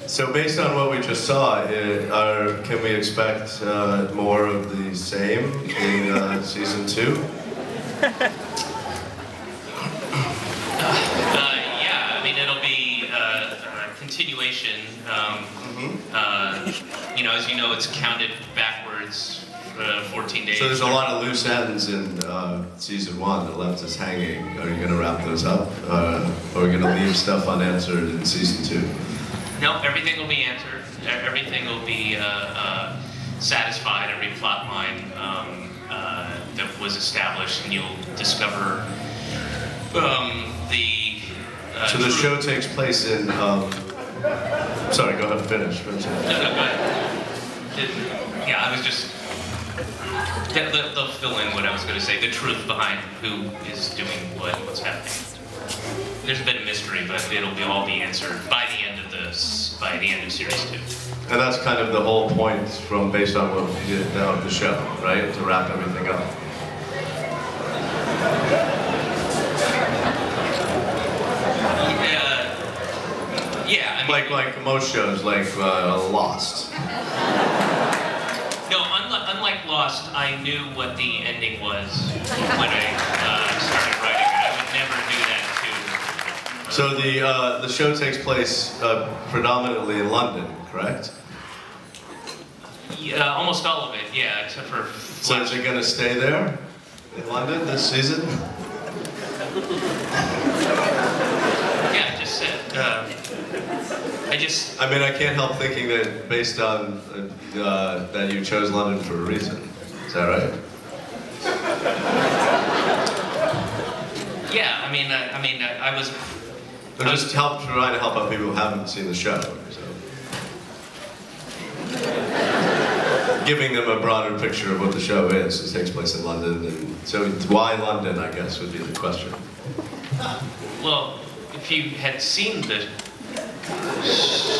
So based on what we just saw, can we expect more of the same in season 2? Yeah, I mean, it'll be a continuation. You know, as you know, it's counted backwards 14 days. So there's a lot of loose ends in season 1 that left us hanging. Are you going to wrap those up? Or are we going to leave stuff unanswered in season 2? No, everything will be answered. Everything will be satisfied. Every plot line that was established, and you'll discover the. So the show takes place in. Sorry, go ahead and finish. No, go ahead. Yeah, I was just. They'll fill in what I was going to say. The truth behind who is doing what's happening. There's a bit of mystery, but it'll all be answered by the end of series 2. And that's kind of the whole point based on what we did now of the show, right? To wrap everything up. Yeah. I mean, like most shows, like Lost. No, unlike Lost, I knew what the ending was when I started writing it. I would never do that to. So the show takes place predominantly in London, correct? Yeah, almost all of it, yeah, except for. So is it going to stay there in London this season? Yeah, I just said. I mean, I can't help thinking that based on that you chose London for a reason. Is that right? Yeah, I mean, I was. I'm just trying to help out people who haven't seen the show. So. Giving them a broader picture of what the show is. It takes place in London, and so why London, I guess, would be the question. Well, if you had seen the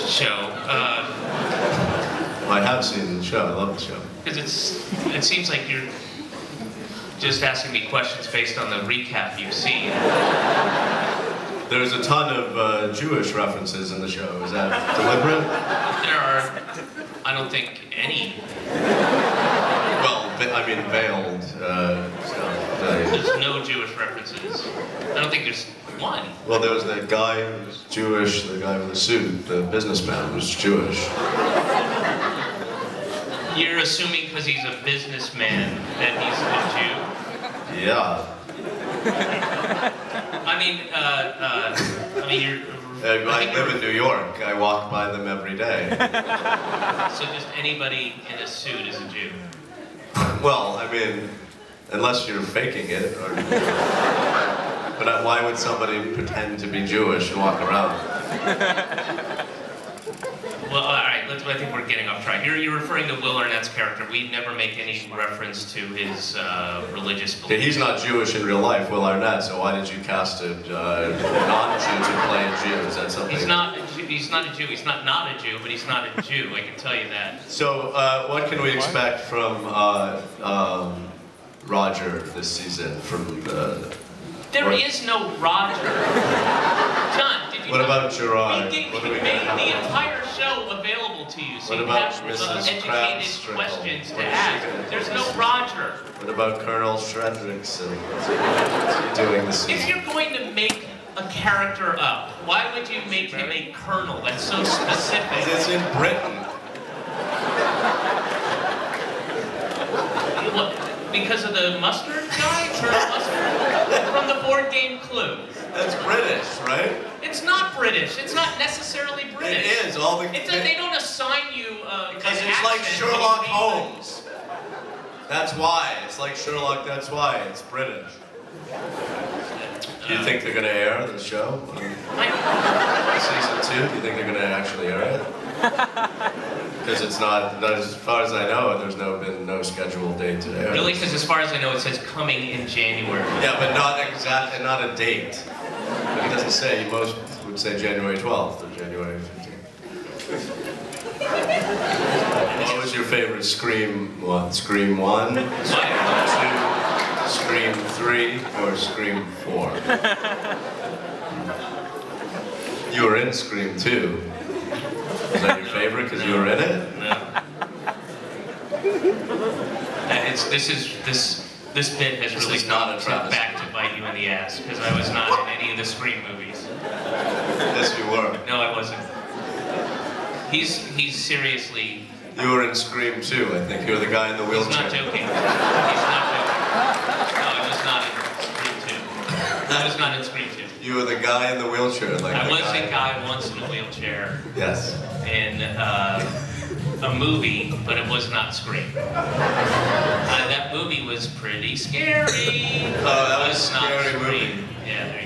show. I have seen the show. I love the show. Because it seems like you're just asking me questions based on the recap you've seen. There's a ton of Jewish references in the show. Is that deliberate? There are, I don't think, any. Well, I mean, veiled stuff. There's no Jewish references. I don't think there's one. Well, there was that guy who was Jewish, the guy with the suit, the businessman was Jewish. You're assuming because he's a businessman that he's a Jew? Yeah. I mean, you're... I live in New York. I walk by them every day. So just anybody in a suit is a Jew? Well, I mean, unless you're faking it. Or, but why would somebody pretend to be Jewish and walk around? Well, all right, I think we're getting off track. You're referring to Will Arnett's character. We never make any reference to his religious beliefs. He's not Jewish in real life, Will Arnett, so why did you cast a non-Jew to play a Jew? Is that something? He's not a Jew. He's not a Jew, but he's not a Jew, I can tell you that. So, what can we expect from Roger this season? There is no Roger. John, did you What about Gerard? We made the entire show available to you, so you have educated questions to ask. There's no Roger. What about Colonel Shredrickson? What's he doing this season? If you're going to make a character up, why would you make him a colonel? That's so specific. It's in Britain. What, because of the mustard guy? Colonel Mustard? From the board game Clue. That's British, right? It's not British. It's not necessarily British. It is. They don't assign you because it's like Sherlock Holmes. That's why. It's like Sherlock. That's why. It's British. Do you think they're going to air the show? Season 2? Do you think they're going to actually air it? Because it's not, as far as I know, there's been no scheduled date to air. Really? Because as far as I know, it says coming in January. Yeah, but not a date. It doesn't say. Most would say January 12th or January 15th. What was your favorite Scream? What? Scream 1? 2? Scream 3? Or Scream 4? You were in Scream 2. Is that This bit has really not a come back to bite you in the ass because I was not in any of the Scream movies. Yes, you were. No, I wasn't. He's seriously. You were in Scream 2, I think. You were the guy in the wheelchair. He's not joking. He's not joking. No, I was not in Scream 2. I was not in Scream 2. You were the guy in the wheelchair, like I was a guy once in a wheelchair. Yes. In a movie, but it was not Scream. That movie was pretty scary. Oh, that was a scary movie. Yeah, there you go.